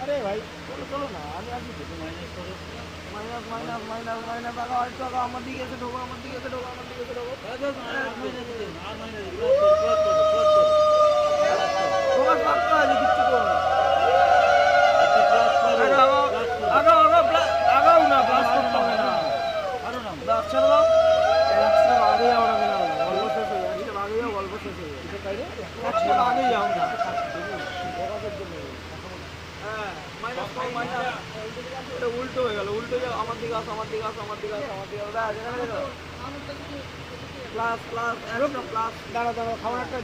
আরে ভাই চলো চলো না, আমি আসি তো। মাইনাস মাইনাস মাইনাস মাইনাস আগাও, একটু আগাও, আমার দিকে এসে ঢোকো, আমার দিকে এসে ঢোকো, আমার দিকে এসে ঢোকো। তোমার পাক্কা আছে, কিচ্ছু করো না। আগাও আগাও আগাও, আগাও না, প্লাস করতে হবে না। প্লাস ছেড়ে দাও। এক স্টেপ আগে যাও না, কেন গল্প শেষ হয়ে যায়, এক স্টেপ আগে যাও, গল্প শেষ হয়ে যায়। এক স্টেপ আগে যাও না। হ্যাঁ মাইনাস করো, মাইনাস। এটা উল্টো হয়ে গেল, উল্টো যাও, আমার দিকে আসো, আমার দিকে আসো, আমার দিকে আসো, আমার দিকে আসো। প্লাস প্লাস, একদম প্লাস। দাঁড়া দাঁড়া, খাবার একটা